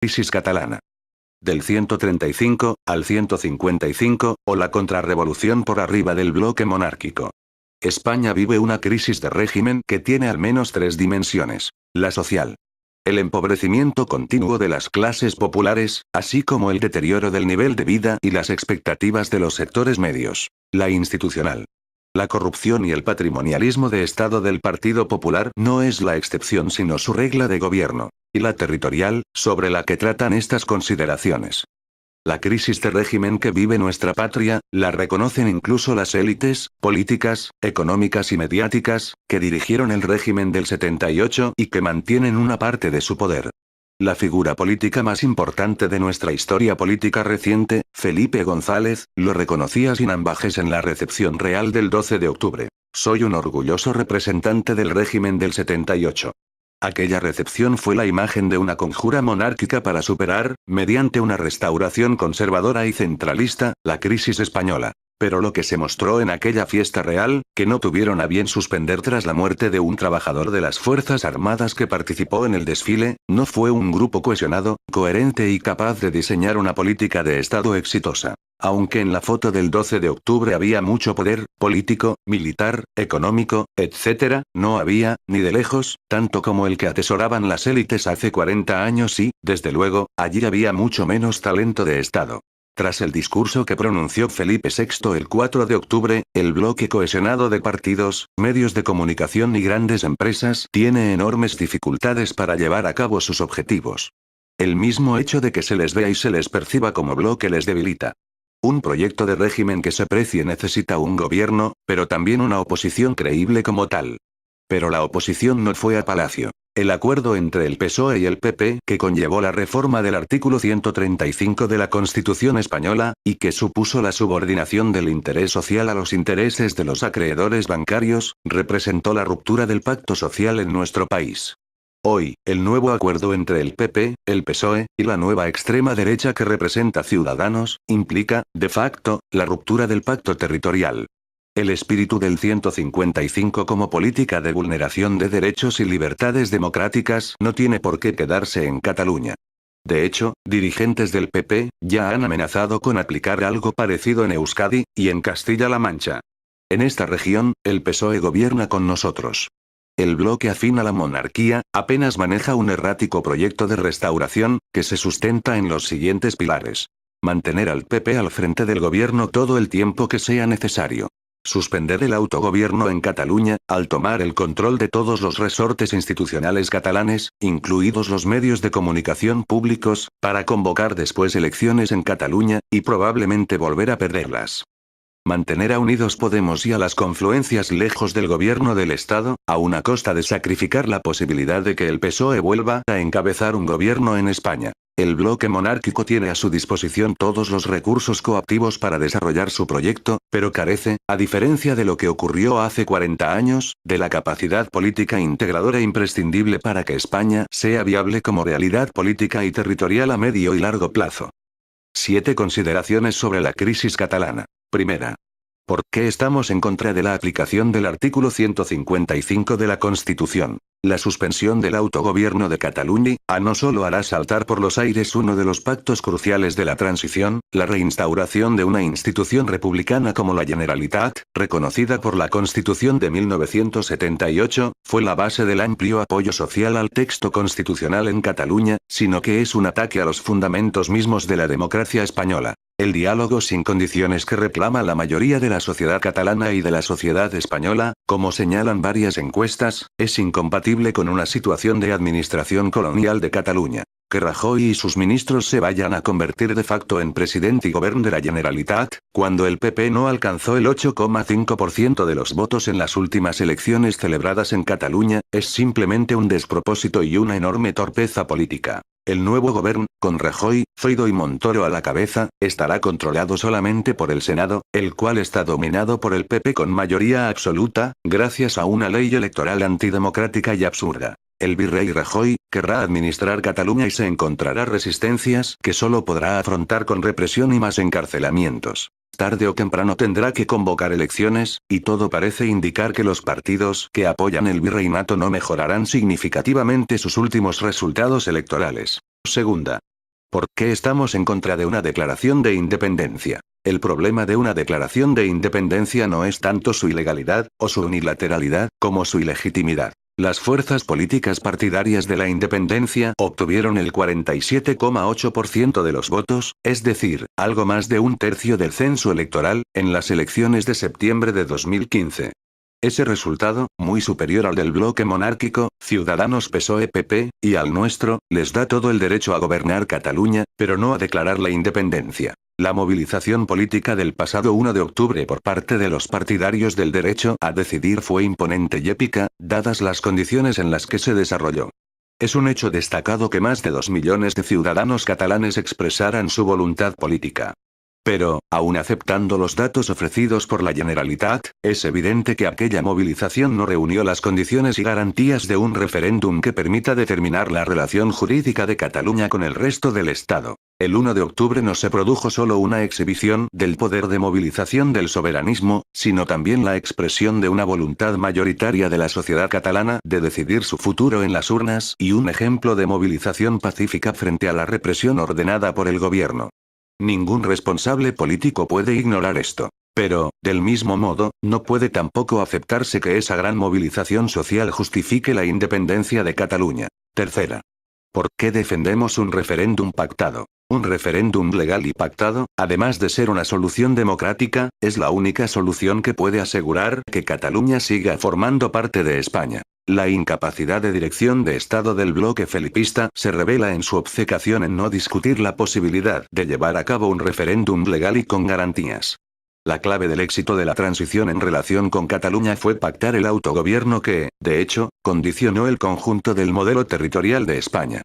Crisis catalana. Del 135 al 155, o la contrarrevolución por arriba del bloque monárquico. España vive una crisis de régimen que tiene al menos tres dimensiones. La social. El empobrecimiento continuo de las clases populares, así como el deterioro del nivel de vida y las expectativas de los sectores medios. La institucional. La corrupción y el patrimonialismo de Estado del Partido Popular no es la excepción sino su regla de gobierno. Y la territorial, sobre la que tratan estas consideraciones. La crisis de régimen que vive nuestra patria, la reconocen incluso las élites, políticas, económicas y mediáticas, que dirigieron el régimen del 78 y que mantienen una parte de su poder. La figura política más importante de nuestra historia política reciente, Felipe González, lo reconocía sin ambajes en la recepción real del 12 de octubre. Soy un orgulloso representante del régimen del 78. Aquella recepción fue la imagen de una conjura monárquica para superar, mediante una restauración conservadora y centralista, la crisis española. Pero lo que se mostró en aquella fiesta real, que no tuvieron a bien suspender tras la muerte de un trabajador de las Fuerzas Armadas que participó en el desfile, no fue un grupo cohesionado, coherente y capaz de diseñar una política de Estado exitosa. Aunque en la foto del 12 de octubre había mucho poder, político, militar, económico, etc., no había, ni de lejos, tanto como el que atesoraban las élites hace 40 años y, desde luego, allí había mucho menos talento de Estado. Tras el discurso que pronunció Felipe VI el 4 de octubre, el bloque cohesionado de partidos, medios de comunicación y grandes empresas tiene enormes dificultades para llevar a cabo sus objetivos. El mismo hecho de que se les vea y se les perciba como bloque les debilita. Un proyecto de régimen que se precie necesita un gobierno, pero también una oposición creíble como tal. Pero la oposición no fue a Palacio. El acuerdo entre el PSOE y el PP, que conllevó la reforma del artículo 135 de la Constitución española, y que supuso la subordinación del interés social a los intereses de los acreedores bancarios, representó la ruptura del pacto social en nuestro país. Hoy, el nuevo acuerdo entre el PP, el PSOE, y la nueva extrema derecha que representa Ciudadanos, implica, de facto, la ruptura del pacto territorial. El espíritu del 155 como política de vulneración de derechos y libertades democráticas no tiene por qué quedarse en Cataluña. De hecho, dirigentes del PP ya han amenazado con aplicar algo parecido en Euskadi y en Castilla-La Mancha. En esta región, el PSOE gobierna con nosotros. El bloque afín a la monarquía apenas maneja un errático proyecto de restauración que se sustenta en los siguientes pilares. Mantener al PP al frente del gobierno todo el tiempo que sea necesario. Suspender el autogobierno en Cataluña, al tomar el control de todos los resortes institucionales catalanes, incluidos los medios de comunicación públicos, para convocar después elecciones en Cataluña, y probablemente volver a perderlas. Mantener a Unidos Podemos y a las confluencias lejos del gobierno del Estado, a una costa de sacrificar la posibilidad de que el PSOE vuelva a encabezar un gobierno en España. El bloque monárquico tiene a su disposición todos los recursos coactivos para desarrollar su proyecto, pero carece, a diferencia de lo que ocurrió hace 40 años, de la capacidad política integradora imprescindible para que España sea viable como realidad política y territorial a medio y largo plazo. 7 consideraciones sobre la crisis catalana. Primera. ¿Por qué estamos en contra de la aplicación del artículo 155 de la Constitución? La suspensión del autogobierno de Cataluña, no solo hará saltar por los aires uno de los pactos cruciales de la transición, la reinstauración de una institución republicana como la Generalitat, reconocida por la Constitución de 1978, fue la base del amplio apoyo social al texto constitucional en Cataluña, sino que es un ataque a los fundamentos mismos de la democracia española. El diálogo sin condiciones que reclama la mayoría de la sociedad catalana y de la sociedad española, como señalan varias encuestas, es incompatible con una situación de administración colonial de Cataluña. Que Rajoy y sus ministros se vayan a convertir de facto en presidente y gobierno de la Generalitat, cuando el PP no alcanzó el 8,5% de los votos en las últimas elecciones celebradas en Cataluña, es simplemente un despropósito y una enorme torpeza política. El nuevo gobierno, con Rajoy, Zoido y Montoro a la cabeza, estará controlado solamente por el Senado, el cual está dominado por el PP con mayoría absoluta, gracias a una ley electoral antidemocrática y absurda. El virrey Rajoy querrá administrar Cataluña y se encontrará resistencias que solo podrá afrontar con represión y más encarcelamientos. Tarde o temprano tendrá que convocar elecciones, y todo parece indicar que los partidos que apoyan el virreinato no mejorarán significativamente sus últimos resultados electorales. Segunda. ¿Por qué estamos en contra de una declaración de independencia? El problema de una declaración de independencia no es tanto su ilegalidad, o su unilateralidad, como su ilegitimidad. Las fuerzas políticas partidarias de la independencia obtuvieron el 47,8% de los votos, es decir, algo más de un tercio del censo electoral, en las elecciones de septiembre de 2015. Ese resultado, muy superior al del bloque monárquico, Ciudadanos PSOE-PP, y al nuestro, les da todo el derecho a gobernar Cataluña, pero no a declarar la independencia. La movilización política del pasado 1 de octubre por parte de los partidarios del derecho a decidir fue imponente y épica, dadas las condiciones en las que se desarrolló. Es un hecho destacado que más de 2 millones de ciudadanos catalanes expresaran su voluntad política. Pero, aun aceptando los datos ofrecidos por la Generalitat, es evidente que aquella movilización no reunió las condiciones y garantías de un referéndum que permita determinar la relación jurídica de Cataluña con el resto del Estado. El 1 de octubre no se produjo solo una exhibición del poder de movilización del soberanismo, sino también la expresión de una voluntad mayoritaria de la sociedad catalana de decidir su futuro en las urnas y un ejemplo de movilización pacífica frente a la represión ordenada por el gobierno. Ningún responsable político puede ignorar esto. Pero, del mismo modo, no puede tampoco aceptarse que esa gran movilización social justifique la independencia de Cataluña. Tercera. ¿Por qué defendemos un referéndum pactado? Un referéndum legal y pactado, además de ser una solución democrática, es la única solución que puede asegurar que Cataluña siga formando parte de España. La incapacidad de dirección de Estado del bloque felipista se revela en su obcecación en no discutir la posibilidad de llevar a cabo un referéndum legal y con garantías. La clave del éxito de la transición en relación con Cataluña fue pactar el autogobierno que, de hecho, condicionó el conjunto del modelo territorial de España.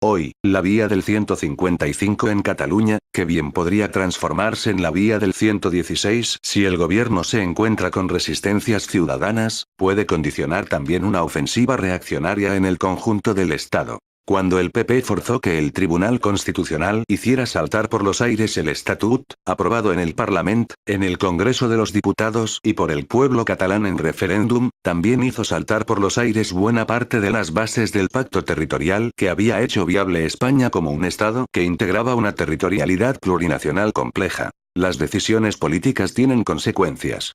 Hoy, la vía del 155 en Cataluña, que bien podría transformarse en la vía del 116 si el gobierno se encuentra con resistencias ciudadanas, puede condicionar también una ofensiva reaccionaria en el conjunto del Estado. Cuando el PP forzó que el Tribunal Constitucional hiciera saltar por los aires el Estatut, aprobado en el Parlament, en el Congreso de los Diputados y por el pueblo catalán en referéndum, también hizo saltar por los aires buena parte de las bases del pacto territorial que había hecho viable España como un Estado que integraba una territorialidad plurinacional compleja. Las decisiones políticas tienen consecuencias.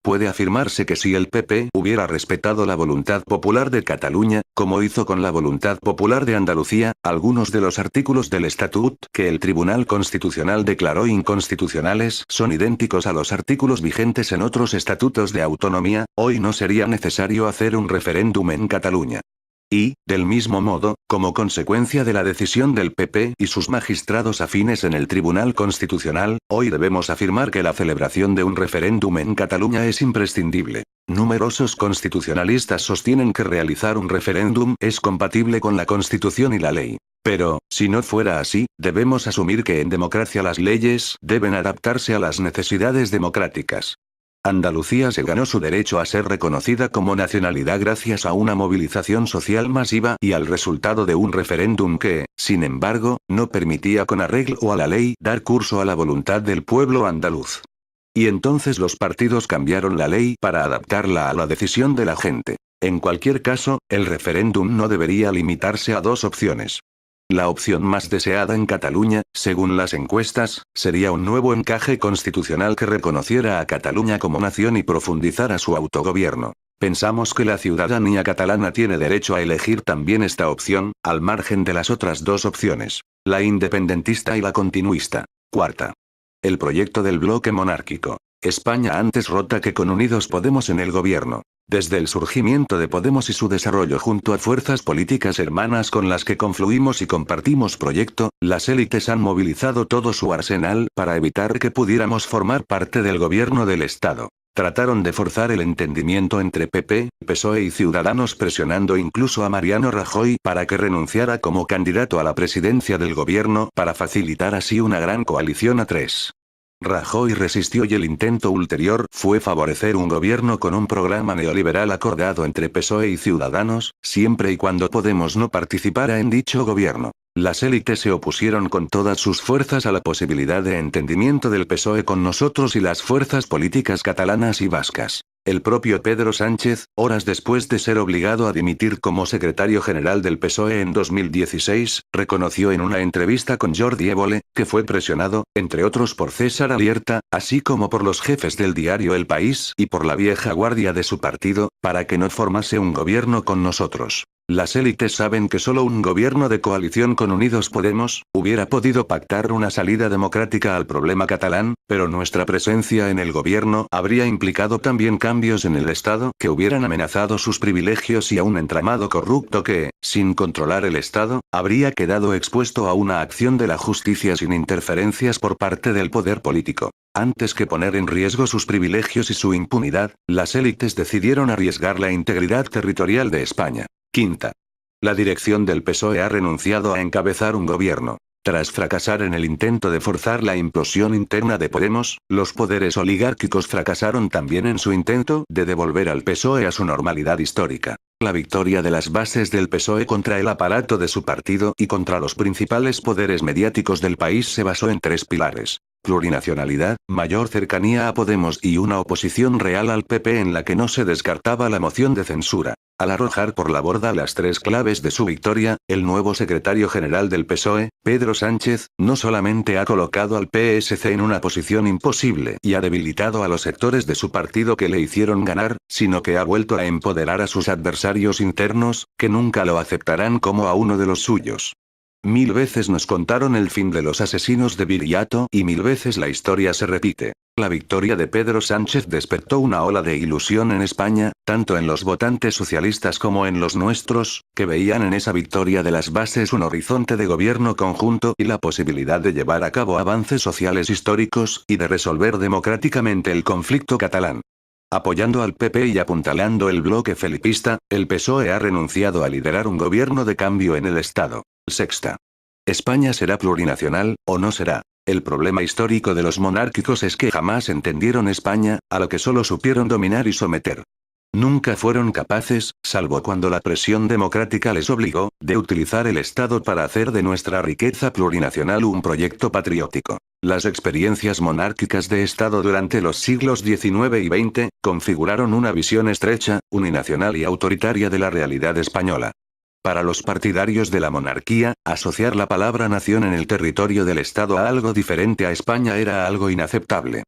Puede afirmarse que si el PP hubiera respetado la voluntad popular de Cataluña, como hizo con la voluntad popular de Andalucía, algunos de los artículos del Estatut que el Tribunal Constitucional declaró inconstitucionales son idénticos a los artículos vigentes en otros estatutos de autonomía, hoy no sería necesario hacer un referéndum en Cataluña. Y, del mismo modo, como consecuencia de la decisión del PP y sus magistrados afines en el Tribunal Constitucional, hoy debemos afirmar que la celebración de un referéndum en Cataluña es imprescindible. Numerosos constitucionalistas sostienen que realizar un referéndum es compatible con la Constitución y la ley. Pero, si no fuera así, debemos asumir que en democracia las leyes deben adaptarse a las necesidades democráticas. Andalucía se ganó su derecho a ser reconocida como nacionalidad gracias a una movilización social masiva y al resultado de un referéndum que, sin embargo, no permitía con arreglo a la ley dar curso a la voluntad del pueblo andaluz. Y entonces los partidos cambiaron la ley para adaptarla a la decisión de la gente. En cualquier caso, el referéndum no debería limitarse a dos opciones. La opción más deseada en Cataluña, según las encuestas, sería un nuevo encaje constitucional que reconociera a Cataluña como nación y profundizara su autogobierno. Pensamos que la ciudadanía catalana tiene derecho a elegir también esta opción, al margen de las otras dos opciones, la independentista y la continuista. Cuarta. El proyecto del bloque monárquico. España antes rota que con Unidos Podemos en el gobierno. Desde el surgimiento de Podemos y su desarrollo junto a fuerzas políticas hermanas con las que confluimos y compartimos proyecto, las élites han movilizado todo su arsenal para evitar que pudiéramos formar parte del gobierno del Estado. Trataron de forzar el entendimiento entre PP, PSOE y Ciudadanos presionando incluso a Mariano Rajoy para que renunciara como candidato a la presidencia del gobierno para facilitar así una gran coalición a tres. Rajoy resistió y el intento ulterior fue favorecer un gobierno con un programa neoliberal acordado entre PSOE y Ciudadanos, siempre y cuando Podemos no participara en dicho gobierno. Las élites se opusieron con todas sus fuerzas a la posibilidad de entendimiento del PSOE con nosotros y las fuerzas políticas catalanas y vascas. El propio Pedro Sánchez, horas después de ser obligado a dimitir como secretario general del PSOE en 2016, reconoció en una entrevista con Jordi Évole, que fue presionado, entre otros por César Alierta, así como por los jefes del diario El País y por la vieja guardia de su partido, para que no formase un gobierno con nosotros. Las élites saben que solo un gobierno de coalición con Unidos Podemos hubiera podido pactar una salida democrática al problema catalán, pero nuestra presencia en el gobierno habría implicado también cambios en el Estado que hubieran amenazado sus privilegios y a un entramado corrupto que, sin controlar el Estado, habría quedado expuesto a una acción de la justicia sin interferencias por parte del poder político. Antes que poner en riesgo sus privilegios y su impunidad, las élites decidieron arriesgar la integridad territorial de España. Quinta. La dirección del PSOE ha renunciado a encabezar un gobierno. Tras fracasar en el intento de forzar la implosión interna de Podemos, los poderes oligárquicos fracasaron también en su intento de devolver al PSOE a su normalidad histórica. La victoria de las bases del PSOE contra el aparato de su partido y contra los principales poderes mediáticos del país se basó en tres pilares: plurinacionalidad, mayor cercanía a Podemos y una oposición real al PP en la que no se descartaba la moción de censura. Al arrojar por la borda las tres claves de su victoria, el nuevo secretario general del PSOE, Pedro Sánchez, no solamente ha colocado al PSC en una posición imposible y ha debilitado a los sectores de su partido que le hicieron ganar, sino que ha vuelto a empoderar a sus adversarios internos, que nunca lo aceptarán como a uno de los suyos. 1000 veces nos contaron el fin de los asesinos de Viriato y 1000 veces la historia se repite. La victoria de Pedro Sánchez despertó una ola de ilusión en España, tanto en los votantes socialistas como en los nuestros, que veían en esa victoria de las bases un horizonte de gobierno conjunto y la posibilidad de llevar a cabo avances sociales históricos y de resolver democráticamente el conflicto catalán. Apoyando al PP y apuntalando el bloque felipista, el PSOE ha renunciado a liderar un gobierno de cambio en el Estado. Sexta. ¿España será plurinacional, o no será? El problema histórico de los monárquicos es que jamás entendieron España, a lo que solo supieron dominar y someter. Nunca fueron capaces, salvo cuando la presión democrática les obligó, de utilizar el Estado para hacer de nuestra riqueza plurinacional un proyecto patriótico. Las experiencias monárquicas de Estado durante los siglos XIX y XX, configuraron una visión estrecha, uninacional y autoritaria de la realidad española. Para los partidarios de la monarquía, asociar la palabra nación en el territorio del Estado a algo diferente a España era algo inaceptable.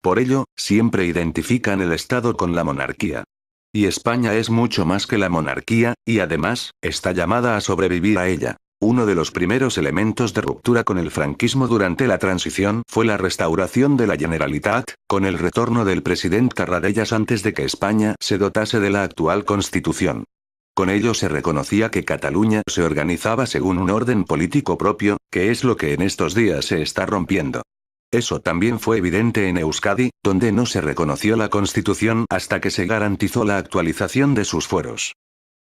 Por ello, siempre identifican el Estado con la monarquía. Y España es mucho más que la monarquía, y además, está llamada a sobrevivir a ella. Uno de los primeros elementos de ruptura con el franquismo durante la transición fue la restauración de la Generalitat, con el retorno del presidente Tarradellas antes de que España se dotase de la actual Constitución. Con ello se reconocía que Cataluña se organizaba según un orden político propio, que es lo que en estos días se está rompiendo. Eso también fue evidente en Euskadi, donde no se reconoció la Constitución hasta que se garantizó la actualización de sus fueros.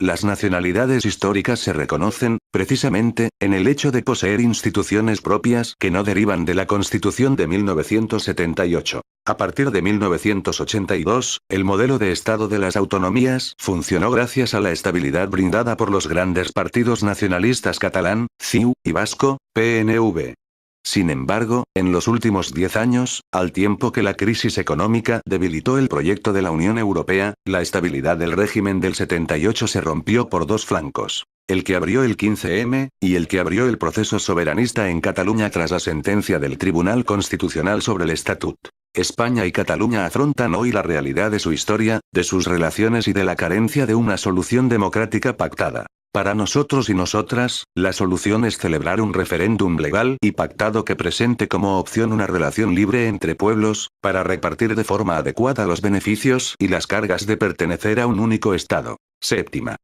Las nacionalidades históricas se reconocen, precisamente, en el hecho de poseer instituciones propias que no derivan de la Constitución de 1978. A partir de 1982, el modelo de Estado de las autonomías funcionó gracias a la estabilidad brindada por los grandes partidos nacionalistas catalán, CiU, y vasco, PNV. Sin embargo, en los últimos 10 años, al tiempo que la crisis económica debilitó el proyecto de la Unión Europea, la estabilidad del régimen del 78 se rompió por dos flancos: el que abrió el 15M, y el que abrió el proceso soberanista en Cataluña tras la sentencia del Tribunal Constitucional sobre el Estatut. España y Cataluña afrontan hoy la realidad de su historia, de sus relaciones y de la carencia de una solución democrática pactada. Para nosotros y nosotras, la solución es celebrar un referéndum legal y pactado que presente como opción una relación libre entre pueblos, para repartir de forma adecuada los beneficios y las cargas de pertenecer a un único Estado. Séptima.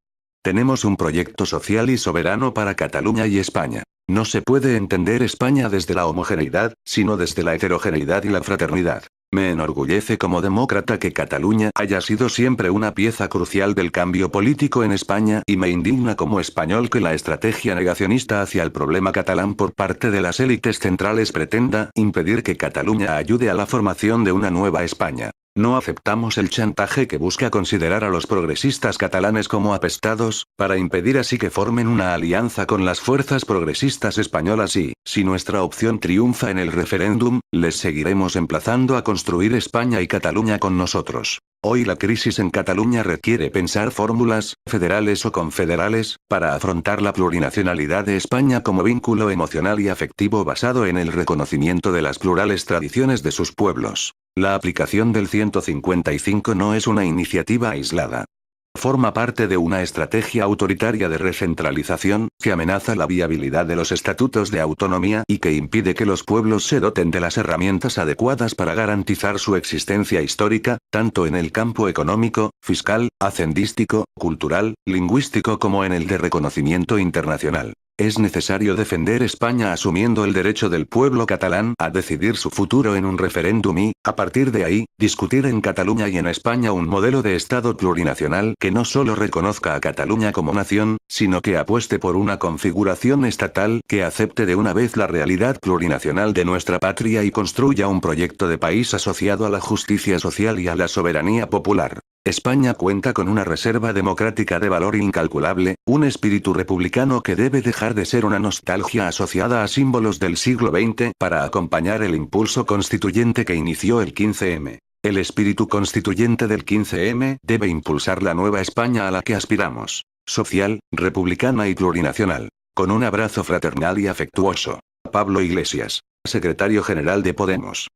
Tenemos un proyecto social y soberano para Cataluña y España. No se puede entender España desde la homogeneidad, sino desde la heterogeneidad y la fraternidad. Me enorgullece como demócrata que Cataluña haya sido siempre una pieza crucial del cambio político en España y me indigna como español que la estrategia negacionista hacia el problema catalán por parte de las élites centrales pretenda impedir que Cataluña ayude a la formación de una nueva España. No aceptamos el chantaje que busca considerar a los progresistas catalanes como apestados, para impedir así que formen una alianza con las fuerzas progresistas españolas y, si nuestra opción triunfa en el referéndum, les seguiremos emplazando a construir España y Cataluña con nosotros. Hoy la crisis en Cataluña requiere pensar fórmulas, federales o confederales, para afrontar la plurinacionalidad de España como vínculo emocional y afectivo basado en el reconocimiento de las plurales tradiciones de sus pueblos. La aplicación del 155 no es una iniciativa aislada. Forma parte de una estrategia autoritaria de recentralización, que amenaza la viabilidad de los estatutos de autonomía y que impide que los pueblos se doten de las herramientas adecuadas para garantizar su existencia histórica, tanto en el campo económico, fiscal, hacendístico, cultural, lingüístico como en el de reconocimiento internacional. Es necesario defender España asumiendo el derecho del pueblo catalán a decidir su futuro en un referéndum y, a partir de ahí, discutir en Cataluña y en España un modelo de Estado plurinacional que no solo reconozca a Cataluña como nación, sino que apueste por una configuración estatal que acepte de una vez la realidad plurinacional de nuestra patria y construya un proyecto de país asociado a la justicia social y a la soberanía popular. España cuenta con una reserva democrática de valor incalculable, un espíritu republicano que debe dejar de ser una nostalgia asociada a símbolos del siglo XX para acompañar el impulso constituyente que inició el 15M. El espíritu constituyente del 15M debe impulsar la nueva España a la que aspiramos. Social, republicana y plurinacional. Con un abrazo fraternal y afectuoso. Pablo Iglesias, secretario general de Podemos.